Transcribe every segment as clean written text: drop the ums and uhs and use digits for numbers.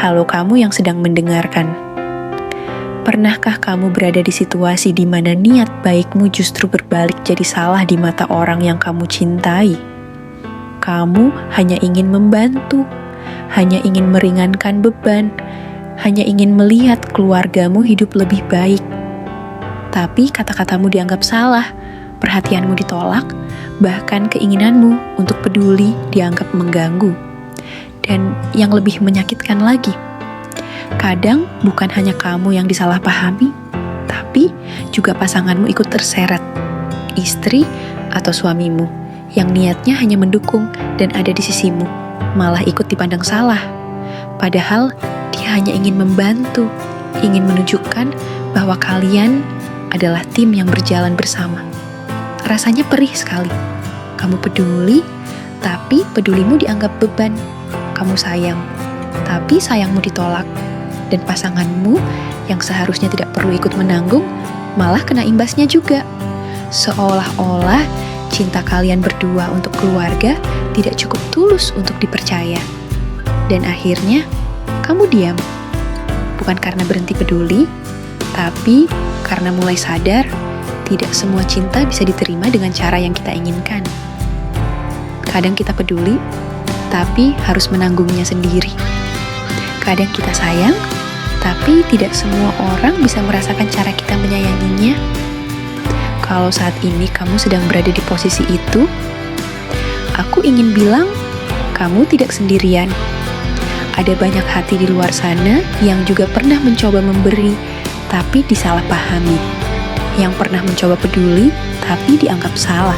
halo kamu yang sedang mendengarkan. Pernahkah kamu berada di situasi di mana niat baikmu justru berbalik jadi salah di mata orang yang kamu cintai? Kamu hanya ingin membantu, hanya ingin meringankan beban, hanya ingin melihat keluargamu hidup lebih baik. Tapi kata-katamu dianggap salah, perhatianmu ditolak, bahkan keinginanmu untuk peduli dianggap mengganggu. Dan yang lebih menyakitkan lagi, kadang bukan hanya kamu yang disalahpahami, tapi juga pasanganmu ikut terseret. Istri atau suamimu yang niatnya hanya mendukung dan ada di sisimu, malah ikut dipandang salah. Padahal dia hanya ingin membantu, ingin menunjukkan bahwa kalian adalah tim yang berjalan bersama. Rasanya perih sekali. Kamu peduli, tapi pedulimu dianggap beban. Kamu sayang, tapi sayangmu ditolak. Dan pasanganmu yang seharusnya tidak perlu ikut menanggung, malah kena imbasnya juga. Seolah-olah cinta kalian berdua untuk keluarga tidak cukup tulus untuk dipercaya. Dan akhirnya, kamu diam. Bukan karena berhenti peduli, tapi karena mulai sadar, tidak semua cinta bisa diterima dengan cara yang kita inginkan. Kadang kita peduli, tapi harus menanggungnya sendiri. Kadang kita sayang, tapi tidak semua orang bisa merasakan cara kita menyayanginya. Kalau saat ini kamu sedang berada di posisi itu, aku ingin bilang, kamu tidak sendirian. Ada banyak hati di luar sana yang juga pernah mencoba memberi, tapi disalahpahami. Yang pernah mencoba peduli, tapi dianggap salah.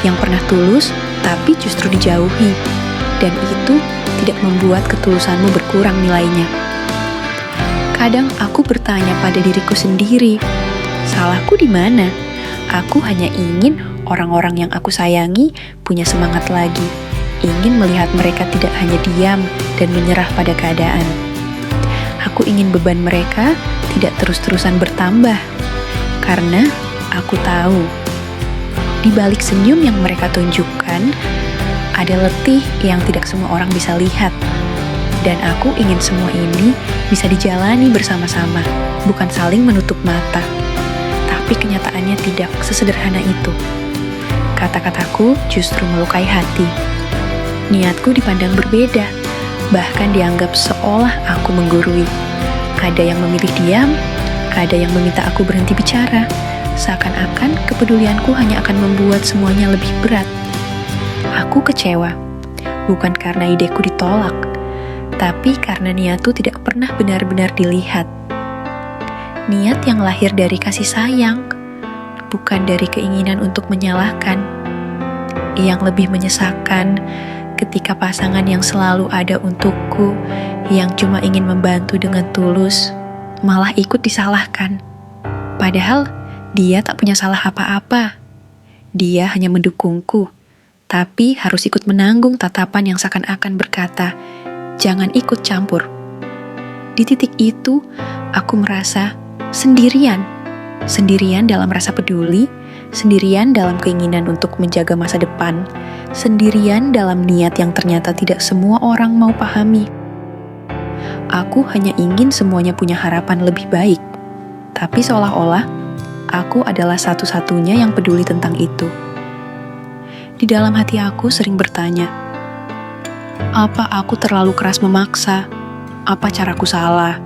Yang pernah tulus, tapi justru dijauhi. Dan itu tidak membuat ketulusanmu berkurang nilainya. Kadang aku bertanya pada diriku sendiri, salahku di mana? Aku hanya ingin orang-orang yang aku sayangi punya semangat lagi. Ingin melihat mereka tidak hanya diam dan menyerah pada keadaan. Aku ingin beban mereka tidak terus-terusan bertambah. Karena aku tahu, di balik senyum yang mereka tunjukkan, ada letih yang tidak semua orang bisa lihat. Dan aku ingin semua ini bisa dijalani bersama-sama, bukan saling menutup mata. Tapi kenyataannya tidak sesederhana itu. Kata-kataku justru melukai hati. Niatku dipandang berbeda, bahkan dianggap seolah aku menggurui. Ada yang memilih diam, ada yang meminta aku berhenti bicara. Seakan-akan kepedulianku hanya akan membuat semuanya lebih berat. Aku kecewa, bukan karena ideku ditolak, tapi karena niatku tidak pernah benar-benar dilihat. Niat yang lahir dari kasih sayang, bukan dari keinginan untuk menyalahkan. Yang lebih menyesakan ketika pasangan yang selalu ada untukku, yang cuma ingin membantu dengan tulus, malah ikut disalahkan. Padahal dia tak punya salah apa-apa. Dia hanya mendukungku, tapi harus ikut menanggung tatapan yang seakan-akan berkata, jangan ikut campur. Di titik itu, aku merasa sendirian dalam rasa peduli, sendirian dalam keinginan untuk menjaga masa depan, sendirian dalam niat yang ternyata tidak semua orang mau pahami. Aku hanya ingin semuanya punya harapan lebih baik, tapi seolah-olah aku adalah satu-satunya yang peduli tentang itu. Di dalam hati aku sering bertanya, apa aku terlalu keras memaksa? Apa caraku salah?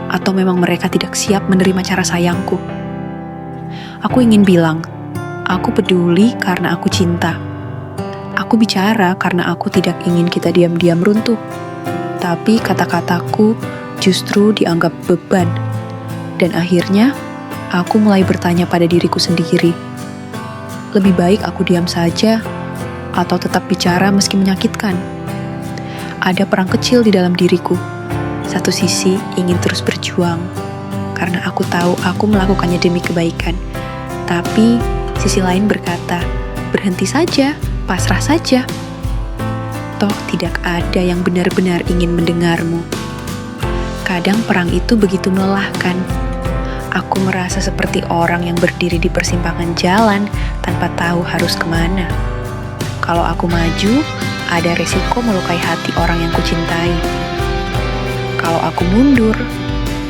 Atau memang mereka tidak siap menerima cara sayangku? Aku ingin bilang, aku peduli karena aku cinta. Aku bicara karena aku tidak ingin kita diam-diam runtuh. Tapi kata-kataku justru dianggap beban. Dan akhirnya, aku mulai bertanya pada diriku sendiri, lebih baik aku diam saja, atau tetap bicara meski menyakitkan. Ada perang kecil di dalam diriku. Satu sisi ingin terus berjuang, karena aku tahu aku melakukannya demi kebaikan. Tapi sisi lain berkata, berhenti saja, pasrah saja. Toh tidak ada yang benar-benar ingin mendengarmu. Kadang perang itu begitu melelahkan. Aku merasa seperti orang yang berdiri di persimpangan jalan tanpa tahu harus kemana. Kalau aku maju, ada resiko melukai hati orang yang kucintai. Kalau kalau aku mundur,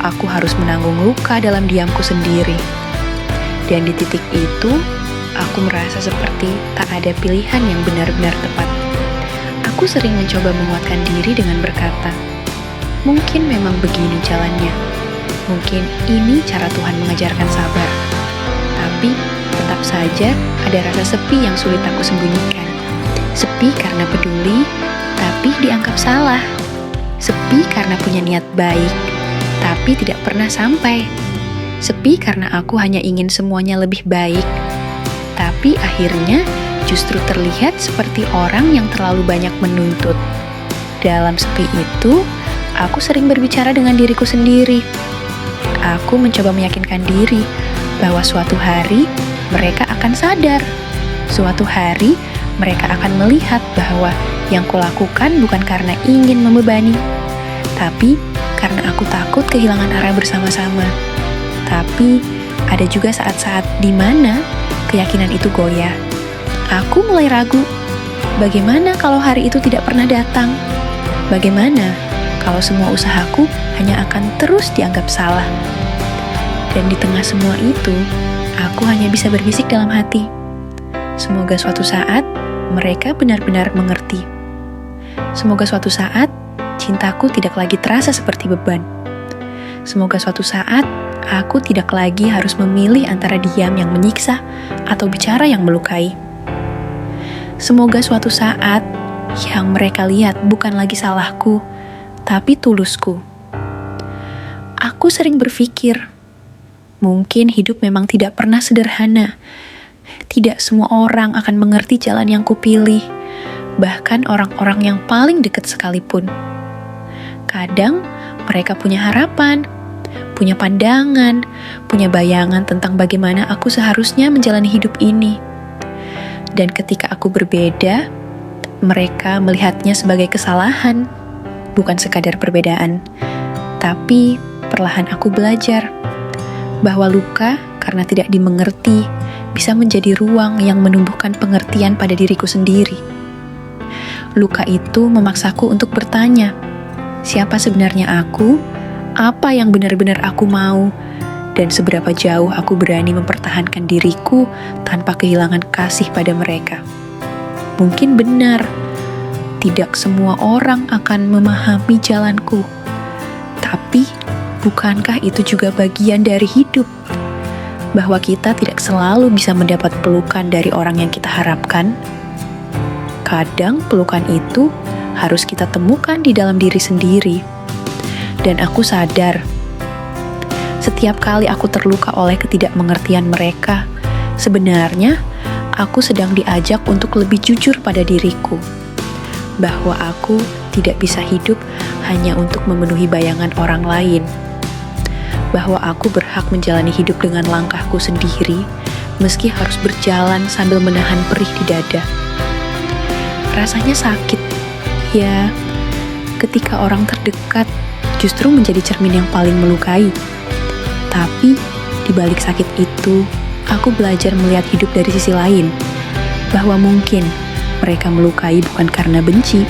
aku harus menanggung luka dalam diamku sendiri. Dan di titik itu, aku merasa seperti tak ada pilihan yang benar-benar tepat. Aku sering mencoba menguatkan diri dengan berkata, mungkin memang begini jalannya. Mungkin ini cara Tuhan mengajarkan sabar. Tapi tetap saja ada rasa sepi yang sulit aku sembunyikan. Sepi karena peduli, tapi dianggap salah. Sepi karena punya niat baik, tapi tidak pernah sampai. Sepi karena aku hanya ingin semuanya lebih baik, tapi akhirnya justru terlihat seperti orang yang terlalu banyak menuntut. Dalam sepi itu, aku sering berbicara dengan diriku sendiri. Aku mencoba meyakinkan diri bahwa suatu hari mereka akan sadar. Suatu hari mereka akan melihat bahwa yang kulakukan bukan karena ingin membebani, tapi karena aku takut kehilangan arah bersama-sama. Tapi ada juga saat-saat di mana keyakinan itu goyah. Aku mulai ragu. Bagaimana kalau hari itu tidak pernah datang? Bagaimana kalau semua usahaku hanya akan terus dianggap salah? Dan di tengah semua itu, aku hanya bisa berbisik dalam hati. Semoga suatu saat mereka benar-benar mengerti. Semoga suatu saat cintaku tidak lagi terasa seperti beban. Semoga suatu saat aku tidak lagi harus memilih antara diam yang menyiksa atau bicara yang melukai. Semoga suatu saat yang mereka lihat bukan lagi salahku, tapi tulusku. Aku sering berpikir, mungkin hidup memang tidak pernah sederhana. Tidak semua orang akan mengerti jalan yang kupilih, bahkan orang-orang yang paling dekat sekalipun. Kadang mereka punya harapan, punya pandangan, punya bayangan tentang bagaimana aku seharusnya menjalani hidup ini. Dan ketika aku berbeda, mereka melihatnya sebagai kesalahan, bukan sekadar perbedaan. Tapi perlahan aku belajar bahwa luka karena tidak dimengerti bisa menjadi ruang yang menumbuhkan pengertian pada diriku sendiri. Luka itu memaksaku untuk bertanya, siapa sebenarnya aku, apa yang benar-benar aku mau, dan seberapa jauh aku berani mempertahankan diriku tanpa kehilangan kasih pada mereka. Mungkin benar, tidak semua orang akan memahami jalanku. Tapi, bukankah itu juga bagian dari hidup? Bahwa kita tidak selalu bisa mendapat pelukan dari orang yang kita harapkan. Kadang pelukan itu harus kita temukan di dalam diri sendiri. Dan aku sadar, setiap kali aku terluka oleh ketidakmengertian mereka, sebenarnya aku sedang diajak untuk lebih jujur pada diriku. Bahwa aku tidak bisa hidup hanya untuk memenuhi bayangan orang lain. Bahwa aku berhak menjalani hidup dengan langkahku sendiri, meski harus berjalan sambil menahan perih di dada. Rasanya sakit, ya, ketika orang terdekat justru menjadi cermin yang paling melukai. Tapi, di balik sakit itu, aku belajar melihat hidup dari sisi lain. Bahwa mungkin mereka melukai bukan karena benci,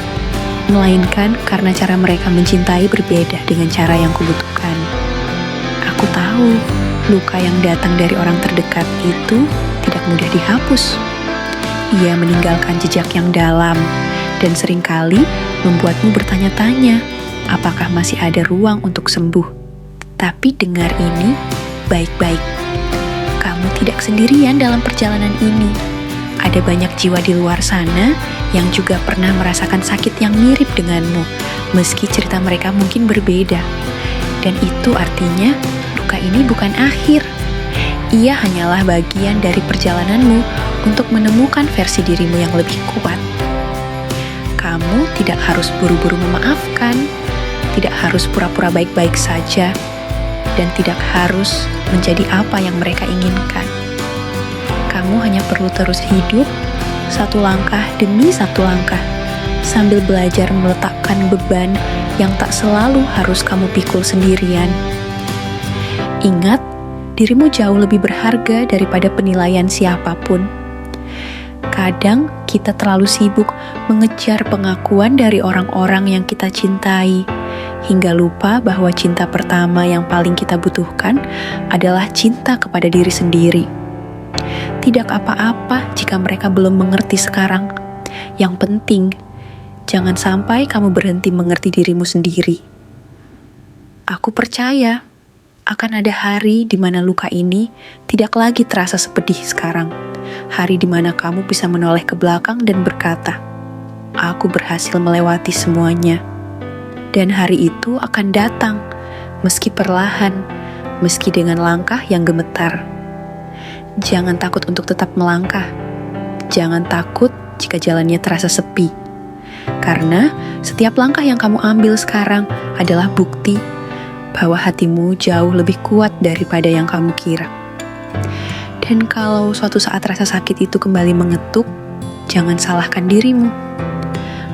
melainkan karena cara mereka mencintai berbeda dengan cara yang kubutuhkan. Aku tahu, luka yang datang dari orang terdekat itu tidak mudah dihapus. Ia meninggalkan jejak yang dalam, dan seringkali membuatmu bertanya-tanya, apakah masih ada ruang untuk sembuh? Tapi dengar ini baik-baik. Kamu tidak sendirian dalam perjalanan ini. Ada banyak jiwa di luar sana yang juga pernah merasakan sakit yang mirip denganmu, meski cerita mereka mungkin berbeda. Dan itu artinya, luka ini bukan akhir. Ia hanyalah bagian dari perjalananmu untuk menemukan versi dirimu yang lebih kuat. Kamu tidak harus buru-buru memaafkan, tidak harus pura-pura baik-baik saja, dan tidak harus menjadi apa yang mereka inginkan. Kamu hanya perlu terus hidup, satu langkah demi satu langkah, sambil belajar meletakkan beban yang tak selalu harus kamu pikul sendirian. Ingat, dirimu jauh lebih berharga daripada penilaian siapapun. Kadang kita terlalu sibuk mengejar pengakuan dari orang-orang yang kita cintai, hingga lupa bahwa cinta pertama yang paling kita butuhkan adalah cinta kepada diri sendiri. Tidak apa-apa jika mereka belum mengerti sekarang. Yang penting, jangan sampai kamu berhenti mengerti dirimu sendiri. Aku percaya akan ada hari di mana luka ini tidak lagi terasa sepedih sekarang. Hari di mana kamu bisa menoleh ke belakang dan berkata, "Aku berhasil melewati semuanya." Dan hari itu akan datang, meski perlahan, meski dengan langkah yang gemetar. Jangan takut untuk tetap melangkah. Jangan takut jika jalannya terasa sepi. Karena setiap langkah yang kamu ambil sekarang adalah bukti bahwa hatimu jauh lebih kuat daripada yang kamu kira. Dan kalau suatu saat rasa sakit itu kembali mengetuk, jangan salahkan dirimu.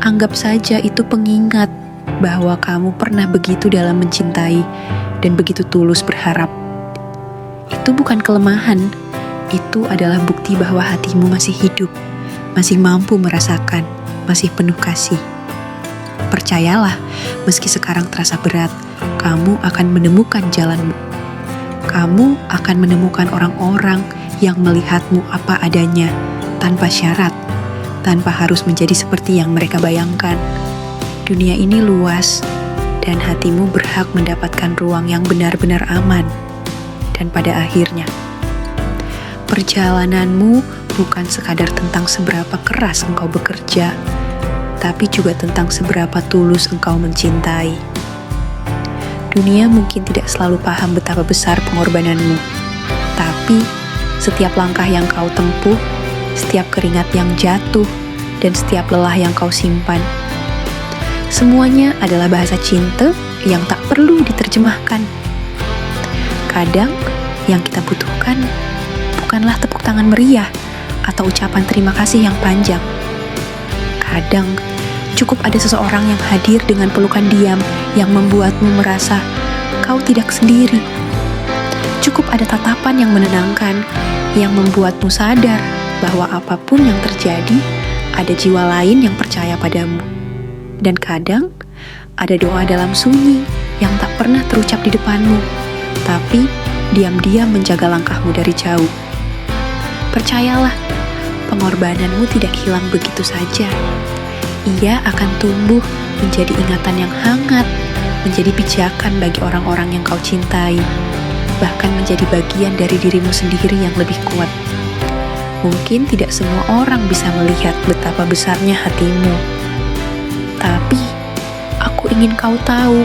Anggap saja itu pengingat bahwa kamu pernah begitu dalam mencintai dan begitu tulus berharap. Itu bukan kelemahan, itu adalah bukti bahwa hatimu masih hidup, masih mampu merasakan, masih penuh kasih. Percayalah, meski sekarang terasa berat, kamu akan menemukan jalanmu. Kamu akan menemukan orang-orang yang melihatmu apa adanya, tanpa syarat, tanpa harus menjadi seperti yang mereka bayangkan. Dunia ini luas, dan hatimu berhak mendapatkan ruang yang benar-benar aman. Dan pada akhirnya, perjalananmu bukan sekadar tentang seberapa keras engkau bekerja, tapi juga tentang seberapa tulus engkau mencintai. Dunia mungkin tidak selalu paham betapa besar pengorbananmu, tapi setiap langkah yang kau tempuh, setiap keringat yang jatuh, dan setiap lelah yang kau simpan, semuanya adalah bahasa cinta yang tak perlu diterjemahkan. Kadang yang kita butuhkan bukanlah tepuk tangan meriah atau ucapan terima kasih yang panjang. Kadang cukup ada seseorang yang hadir dengan pelukan diam yang membuatmu merasa kau tidak sendiri. Cukup ada tatapan yang menenangkan yang membuatmu sadar bahwa apapun yang terjadi, ada jiwa lain yang percaya padamu. Dan kadang ada doa dalam sunyi yang tak pernah terucap di depanmu, tapi diam-diam menjaga langkahmu dari jauh. Percayalah, pengorbananmu tidak hilang begitu saja. Ia akan tumbuh menjadi ingatan yang hangat, menjadi pijakan bagi orang-orang yang kau cintai, bahkan menjadi bagian dari dirimu sendiri yang lebih kuat. Mungkin tidak semua orang bisa melihat betapa besarnya hatimu, tapi aku ingin kau tahu,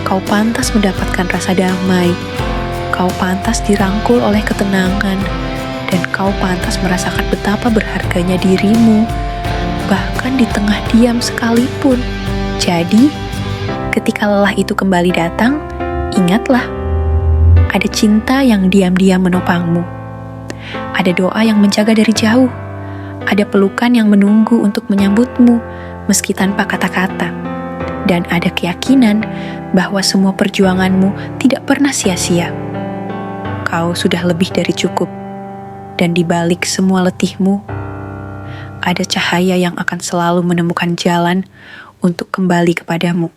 kau pantas mendapatkan rasa damai, kau pantas dirangkul oleh ketenangan, dan kau pantas merasakan betapa berharganya dirimu, bahkan di tengah diam sekalipun. Jadi, ketika lelah itu kembali datang, ingatlah, ada cinta yang diam-diam menopangmu. Ada doa yang menjaga dari jauh. Ada pelukan yang menunggu untuk menyambutmu, meski tanpa kata-kata. Dan ada keyakinan bahwa semua perjuanganmu tidak pernah sia-sia. Kau sudah lebih dari cukup. Dan di balik semua letihmu, ada cahaya yang akan selalu menemukan jalan untuk kembali kepadamu.